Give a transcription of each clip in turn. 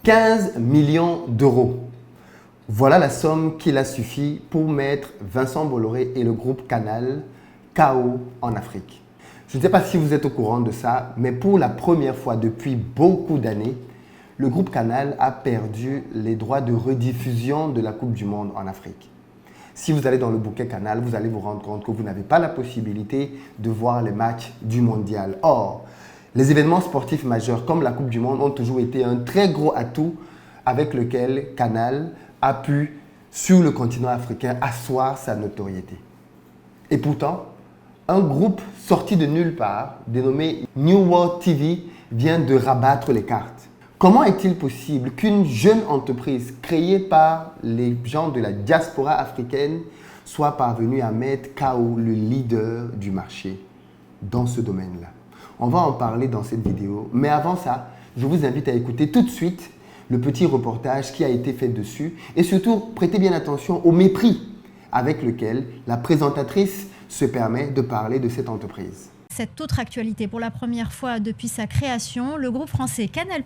15 millions d'euros. Voilà la somme qu'il a suffi pour mettre Vincent Bolloré et le groupe Canal KO en Afrique. Je ne sais pas si vous êtes au courant de ça, mais pour la première fois depuis beaucoup d'années, le groupe Canal a perdu les droits de rediffusion de la Coupe du Monde en Afrique. Si vous allez dans le bouquet Canal, vous allez vous rendre compte que vous n'avez pas la possibilité de voir les matchs du mondial. Or, les événements sportifs majeurs comme la Coupe du Monde ont toujours été un très gros atout avec lequel Canal a pu, sur le continent africain, asseoir sa notoriété. Et pourtant, un groupe sorti de nulle part, dénommé New World TV, vient de rabattre les cartes. Comment est-il possible qu'une jeune entreprise créée par les gens de la diaspora africaine soit parvenue à mettre KO le leader du marché dans ce domaine-là? On va en parler dans cette vidéo, mais avant ça, je vous invite à écouter tout de suite le petit reportage qui a été fait dessus et surtout, prêtez bien attention au mépris avec lequel la présentatrice se permet de parler de cette entreprise. Cette autre actualité, pour la première fois depuis sa création, le groupe français Canal+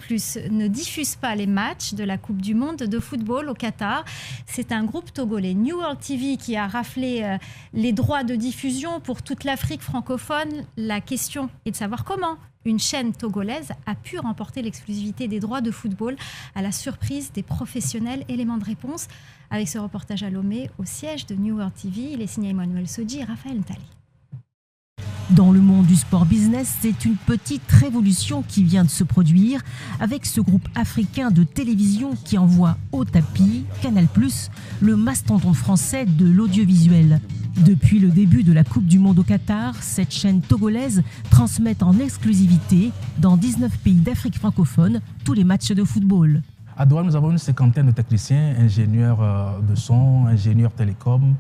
ne diffuse pas les matchs de la Coupe du Monde de football au Qatar. C'est un groupe togolais, New World TV, qui a raflé les droits de diffusion pour toute l'Afrique francophone. La question est de savoir comment une chaîne togolaise a pu remporter l'exclusivité des droits de football à la surprise des professionnels. Élément de réponse avec ce reportage à Lomé au siège de New World TV. Il est signé Emmanuel Sodji et Raphaël Ntali. Dans le monde du sport business, c'est une petite révolution qui vient de se produire avec ce groupe africain de télévision qui envoie au tapis Canal+, le mastodonte français de l'audiovisuel. Depuis le début de la Coupe du Monde au Qatar, cette chaîne togolaise transmet en exclusivité dans 19 pays d'Afrique francophone tous les matchs de football. À Douala, nous avons une cinquantaine de techniciens, ingénieurs de son, ingénieurs télécom,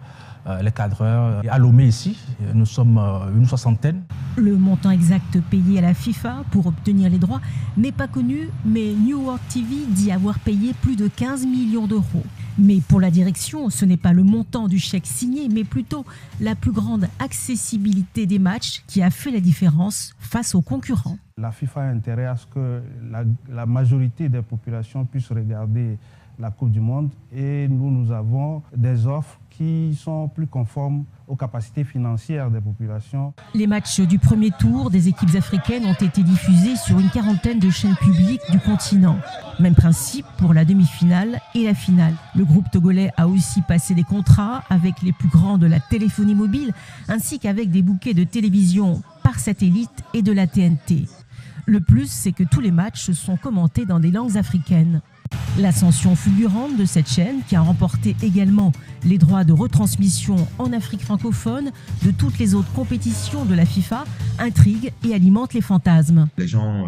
les cadreurs. À Lomé ici, nous sommes une soixantaine. Le montant exact payé à la FIFA pour obtenir les droits n'est pas connu, mais New World TV dit avoir payé plus de 15 millions d'euros. Mais pour la direction, ce n'est pas le montant du chèque signé, mais plutôt la plus grande accessibilité des matchs qui a fait la différence face aux concurrents. La FIFA a intérêt à ce que la majorité des populations puissent regarder la Coupe du Monde et nous avons des offres qui sont plus conformes aux capacités financières des populations. Les matchs du premier tour des équipes africaines ont été diffusés sur une quarantaine de chaînes publiques du continent. Même principe pour la demi-finale et la finale. Le groupe togolais a aussi passé des contrats avec les plus grands de la téléphonie mobile ainsi qu'avec des bouquets de télévision par satellite et de la TNT. Le plus, c'est que tous les matchs sont commentés dans des langues africaines. L'ascension fulgurante de cette chaîne, qui a remporté également les droits de retransmission en Afrique francophone de toutes les autres compétitions de la FIFA, intrigue et alimente les fantasmes. Les gens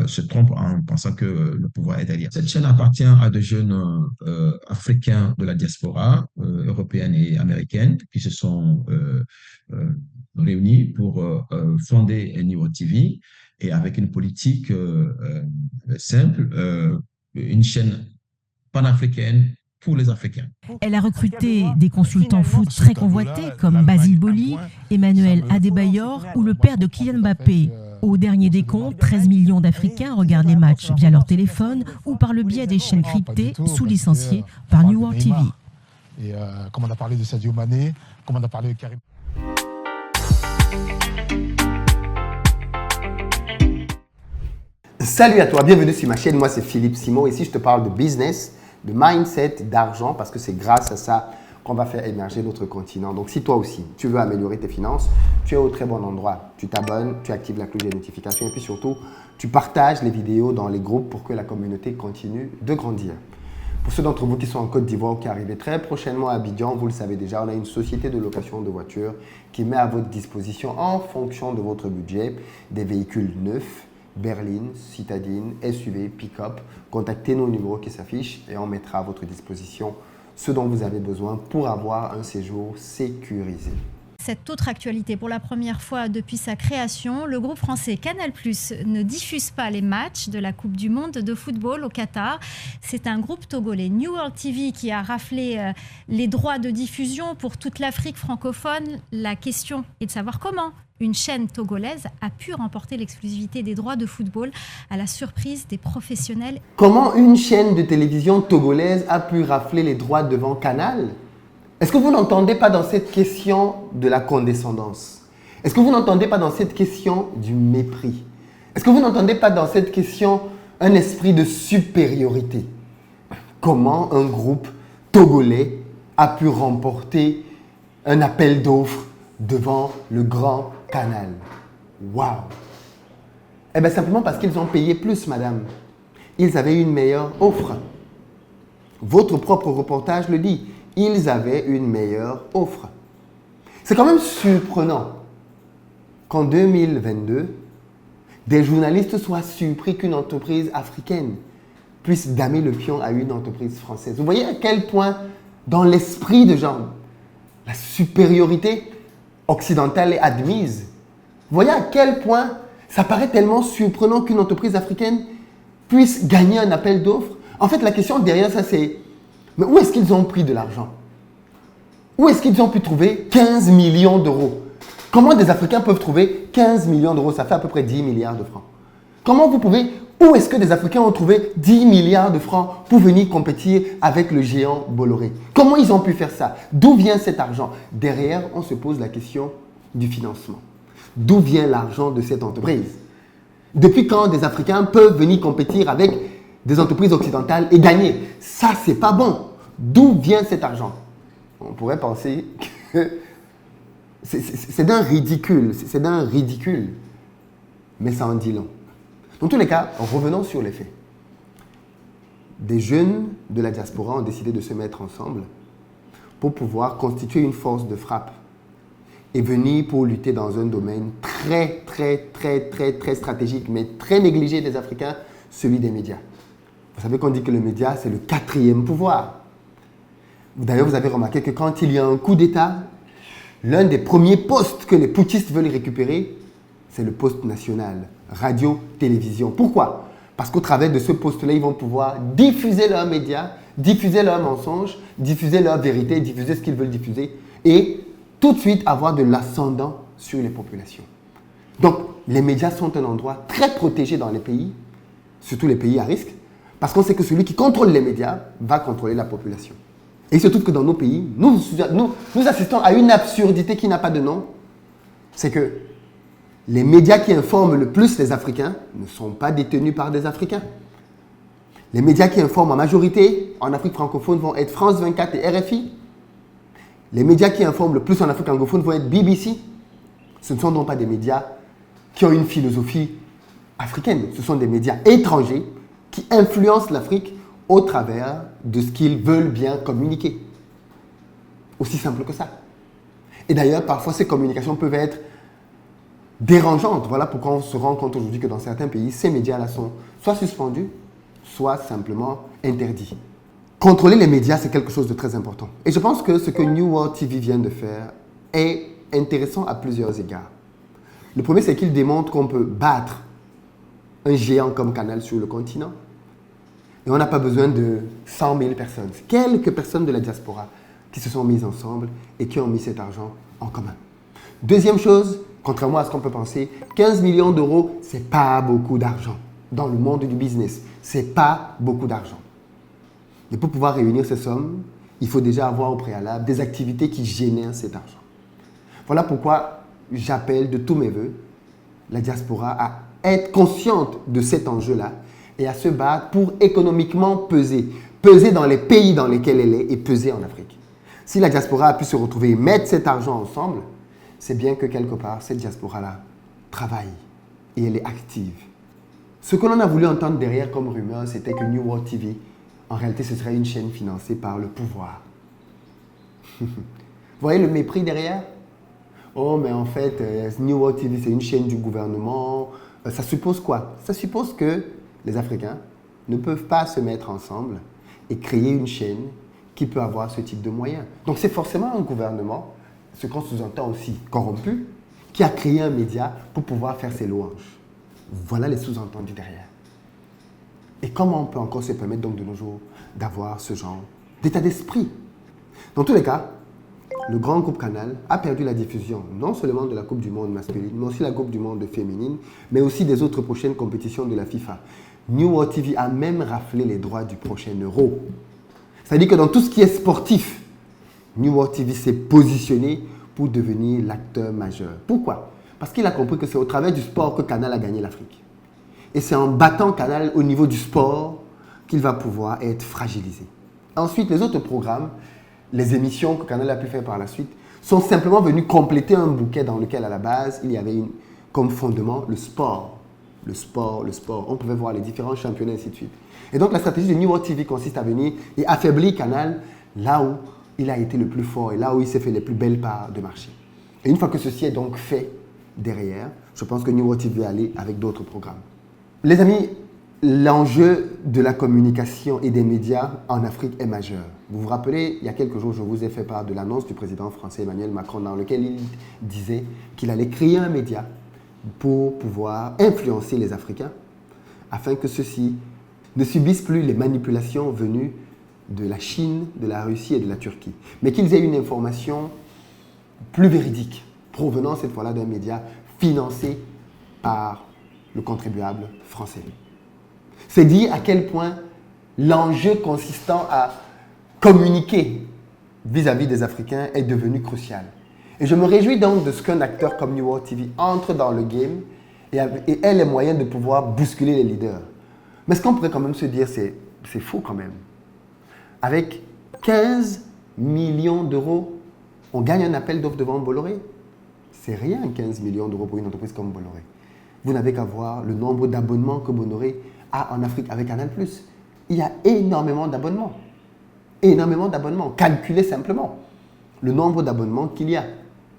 se trompent en pensant que le pouvoir est derrière. Cette chaîne appartient à de jeunes africains de la diaspora européenne et américaine qui se sont réunis pour fonder New World TV et avec une politique simple, une chaîne panafricaine pour les Africains. Elle a recruté des consultants foot très convoités comme Basile Boli, Emmanuel Adebayor ou le père de Kylian Mbappé. Au dernier décompte, 13 millions d'Africains regardent les matchs via leur téléphone ou par le biais des chaînes cryptées sous-licenciées par New World TV. Et comme on a parlé de Sadio Mané, comme on a parlé de Karim. Salut à toi, bienvenue sur ma chaîne, moi c'est Philippe Simon. Ici je te parle de business, de mindset, d'argent parce que c'est grâce à ça qu'on va faire émerger notre continent. Donc si toi aussi tu veux améliorer tes finances, tu es au très bon endroit. Tu t'abonnes, tu actives la cloche des notifications et puis surtout tu partages les vidéos dans les groupes pour que la communauté continue de grandir. Pour ceux d'entre vous qui sont en Côte d'Ivoire ou qui arrivent très prochainement à Abidjan, vous le savez déjà, on a une société de location de voitures qui met à votre disposition en fonction de votre budget des véhicules neufs, berline, citadine, SUV, pick-up. Contactez nos numéros qui s'affichent et on mettra à votre disposition ce dont vous avez besoin pour avoir un séjour sécurisé. Cette autre actualité, pour la première fois depuis sa création, le groupe français Canal+ ne diffuse pas les matchs de la Coupe du Monde de football au Qatar. C'est un groupe togolais, New World TV, qui a raflé les droits de diffusion pour toute l'Afrique francophone. La question est de savoir comment une chaîne togolaise a pu remporter l'exclusivité des droits de football à la surprise des professionnels. Comment une chaîne de télévision togolaise a pu rafler les droits devant Canal? Est-ce que vous n'entendez pas dans cette question de la condescendance? Est-ce que vous n'entendez pas dans cette question du mépris? Est-ce que vous n'entendez pas dans cette question un esprit de supériorité? Comment un groupe togolais a pu remporter un appel d'offres devant le grand Canal? Waouh! Eh bien, simplement parce qu'ils ont payé plus, madame. Ils avaient une meilleure offre. Votre propre reportage le dit. Ils avaient une meilleure offre. C'est quand même surprenant qu'en 2022, des journalistes soient surpris qu'une entreprise africaine puisse damer le pion à une entreprise française. Vous voyez à quel point, dans l'esprit de gens, la supériorité occidentale est admise. Vous voyez à quel point ça paraît tellement surprenant qu'une entreprise africaine puisse gagner un appel d'offres. En fait, la question derrière ça, c'est mais où est-ce qu'ils ont pris de l'argent? Où est-ce qu'ils ont pu trouver 15 millions d'euros? Comment des Africains peuvent trouver 15 millions d'euros? Ça fait à peu près 10 milliards de francs. Où est-ce que des Africains ont trouvé 10 milliards de francs pour venir compétir avec le géant Bolloré? Comment ils ont pu faire ça? D'où vient cet argent? Derrière, on se pose la question du financement. D'où vient l'argent de cette entreprise? Depuis quand des Africains peuvent venir compétir avec des entreprises occidentales et gagner? Ça, c'est pas bon. D'où vient cet argent? On pourrait penser que c'est d'un ridicule. Mais ça en dit long. Dans tous les cas, revenons sur les faits. Des jeunes de la diaspora ont décidé de se mettre ensemble pour pouvoir constituer une force de frappe et venir pour lutter dans un domaine très stratégique, mais très négligé des Africains, celui des médias. Vous savez qu'on dit que le média, c'est le 4e pouvoir. D'ailleurs, vous avez remarqué que quand il y a un coup d'État, l'un des premiers postes que les putschistes veulent récupérer, c'est le poste national, radio, télévision. Pourquoi? Parce qu'au travers de ce poste-là, ils vont pouvoir diffuser leurs médias, diffuser leurs mensonges, diffuser leurs vérités, diffuser ce qu'ils veulent diffuser et tout de suite avoir de l'ascendant sur les populations. Donc, les médias sont un endroit très protégé dans les pays, surtout les pays à risque, parce qu'on sait que celui qui contrôle les médias va contrôler la population. Et il se trouve que dans nos pays, nous assistons à une absurdité qui n'a pas de nom. C'est que les médias qui informent le plus les Africains ne sont pas détenus par des Africains. Les médias qui informent en majorité en Afrique francophone vont être France 24 et RFI. Les médias qui informent le plus en Afrique anglophone vont être BBC. Ce ne sont donc pas des médias qui ont une philosophie africaine. Ce sont des médias étrangers qui influencent l'Afrique au travers de ce qu'ils veulent bien communiquer. Aussi simple que ça. Et d'ailleurs, parfois, ces communications peuvent être dérangeantes. Voilà pourquoi on se rend compte aujourd'hui que dans certains pays, ces médias-là sont soit suspendus, soit simplement interdits. Contrôler les médias, c'est quelque chose de très important. Et je pense que ce que New World TV vient de faire est intéressant à plusieurs égards. Le premier, c'est qu'il démontre qu'on peut battre un géant comme Canal sur le continent. Et on n'a pas besoin de 100 000 personnes. Quelques personnes de la diaspora qui se sont mises ensemble et qui ont mis cet argent en commun. Deuxième chose, contrairement à ce qu'on peut penser, 15 millions d'euros, ce n'est pas beaucoup d'argent. Dans le monde du business, ce n'est pas beaucoup d'argent. Et pour pouvoir réunir ces sommes, il faut déjà avoir au préalable des activités qui génèrent cet argent. Voilà pourquoi j'appelle de tous mes voeux la diaspora à être consciente de cet enjeu-là et à se battre pour économiquement peser. Peser dans les pays dans lesquels elle est et peser en Afrique. Si la diaspora a pu se retrouver et mettre cet argent ensemble, c'est bien que quelque part, cette diaspora-là travaille et elle est active. Ce que l'on a voulu entendre derrière comme rumeur, c'était que New World TV, en réalité, ce serait une chaîne financée par le pouvoir. Vous voyez le mépris derrière? Oh, mais en fait, New World TV, c'est une chaîne du gouvernement. Ça suppose quoi? Ça suppose que les Africains ne peuvent pas se mettre ensemble et créer une chaîne qui peut avoir ce type de moyens. Donc, c'est forcément un gouvernement, ce qu'on sous-entend aussi corrompu, qui a créé un média pour pouvoir faire ses louanges. Voilà les sous-entendus derrière. Et comment on peut encore se permettre donc de nos jours d'avoir ce genre d'état d'esprit? Dans tous les cas, le grand groupe Canal a perdu la diffusion, non seulement de la Coupe du Monde masculine, mais aussi la Coupe du Monde féminine, mais aussi des autres prochaines compétitions de la FIFA. New World TV a même raflé les droits du prochain Euro. C'est-à-dire que dans tout ce qui est sportif, New World TV s'est positionné pour devenir l'acteur majeur. Pourquoi? Parce qu'il a compris que c'est au travers du sport que Canal a gagné l'Afrique. Et c'est en battant Canal au niveau du sport qu'il va pouvoir être fragilisé. Ensuite, les autres programmes, les émissions que Canal a pu faire par la suite, sont simplement venus compléter un bouquet dans lequel, à la base, il y avait comme fondement le sport. Le sport, le sport. On pouvait voir les différents championnats, et ainsi de suite. Et donc, la stratégie de New World TV consiste à venir et affaiblir Canal là où il a été le plus fort et là où il s'est fait les plus belles parts de marché. Et une fois que ceci est donc fait derrière, je pense que New World TV va aller avec d'autres programmes. Les amis, l'enjeu de la communication et des médias en Afrique est majeur. Vous vous rappelez, il y a quelques jours, je vous ai fait part de l'annonce du président français Emmanuel Macron dans lequel il disait qu'il allait créer un média pour pouvoir influencer les Africains afin que ceux-ci ne subissent plus les manipulations venues de la Chine, de la Russie et de la Turquie, mais qu'ils aient une information plus véridique, provenant cette fois-là d'un média financé par le contribuable français. C'est dire à quel point l'enjeu consistant à communiquer vis-à-vis des Africains est devenu crucial. Et je me réjouis donc de ce qu'un acteur comme New World TV entre dans le game et ait les moyens de pouvoir bousculer les leaders. Mais ce qu'on pourrait quand même se dire, c'est fou quand même. Avec 15 millions d'euros, on gagne un appel d'offres devant Bolloré. C'est rien, 15 millions d'euros pour une entreprise comme Bolloré. Vous n'avez qu'à voir le nombre d'abonnements que Bolloré a en Afrique avec Canal+. Il y a énormément d'abonnements. Énormément d'abonnements. Calculez simplement le nombre d'abonnements qu'il y a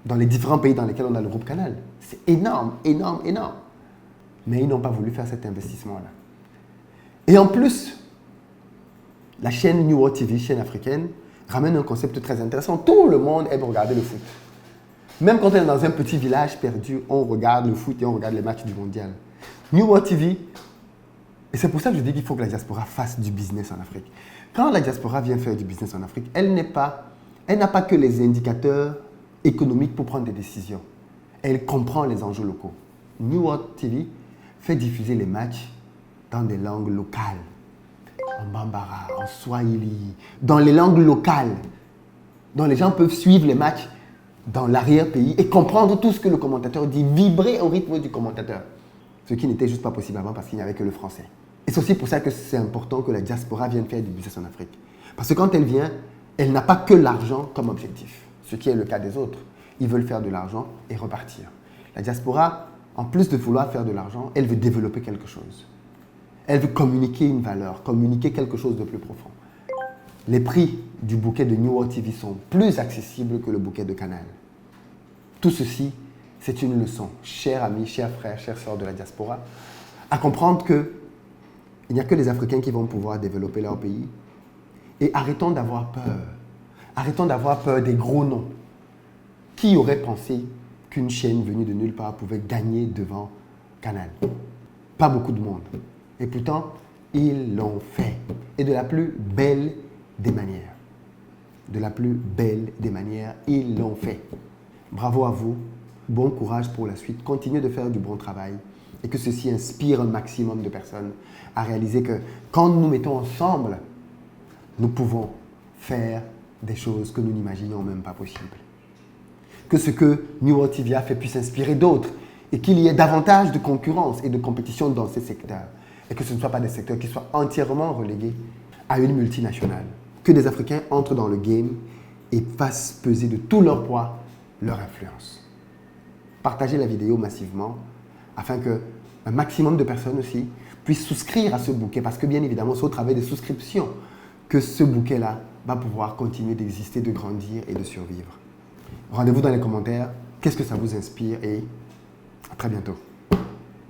dans les différents pays dans lesquels on a le groupe Canal. C'est énorme, énorme, énorme. Mais ils n'ont pas voulu faire cet investissement-là. Et en plus, la chaîne New World TV, chaîne africaine, ramène un concept très intéressant. Tout le monde aime regarder le foot. Même quand on est dans un petit village perdu, on regarde le foot et on regarde les matchs du mondial. New World TV, et c'est pour ça que je dis qu'il faut que la diaspora fasse du business en Afrique. Quand la diaspora vient faire du business en Afrique, elle n'a pas que les indicateurs économiques pour prendre des décisions. Elle comprend les enjeux locaux. New World TV fait diffuser les matchs dans des langues locales. En Bambara, en Swahili, dans les langues locales, dont les gens peuvent suivre les matchs dans l'arrière-pays et comprendre tout ce que le commentateur dit, vibrer au rythme du commentateur. Ce qui n'était juste pas possible avant parce qu'il n'y avait que le français. Et c'est aussi pour ça que c'est important que la diaspora vienne faire du business en Afrique. Parce que quand elle vient, elle n'a pas que l'argent comme objectif, ce qui est le cas des autres. Ils veulent faire de l'argent et repartir. La diaspora, en plus de vouloir faire de l'argent, elle veut développer quelque chose. Elle veut communiquer une valeur, communiquer quelque chose de plus profond. Les prix du bouquet de New World TV sont plus accessibles que le bouquet de Canal. Tout ceci, c'est une leçon, chers amis, chers frères, chères sœurs de la diaspora, à comprendre qu'il n'y a que les Africains qui vont pouvoir développer leur pays. Et arrêtons d'avoir peur. Arrêtons d'avoir peur des gros noms. Qui aurait pensé qu'une chaîne venue de nulle part pouvait gagner devant Canal? Pas beaucoup de monde. Et pourtant, ils l'ont fait. Et de la plus belle des manières. De la plus belle des manières, ils l'ont fait. Bravo à vous. Bon courage pour la suite. Continuez de faire du bon travail. Et que ceci inspire un maximum de personnes à réaliser que quand nous nous mettons ensemble, nous pouvons faire des choses que nous n'imaginions même pas possibles. Que ce que New World TV a fait puisse inspirer d'autres et qu'il y ait davantage de concurrence et de compétition dans ces secteurs. Et que ce ne soient pas des secteurs qui soient entièrement relégués à une multinationale. Que des Africains entrent dans le game et fassent peser de tout leur poids leur influence. Partagez la vidéo massivement afin qu'un maximum de personnes aussi puissent souscrire à ce bouquet parce que bien évidemment, c'est au travers des souscriptions que ce bouquet-là va pouvoir continuer d'exister, de grandir et de survivre. Rendez-vous dans les commentaires. Qu'est-ce que ça vous inspire et à très bientôt.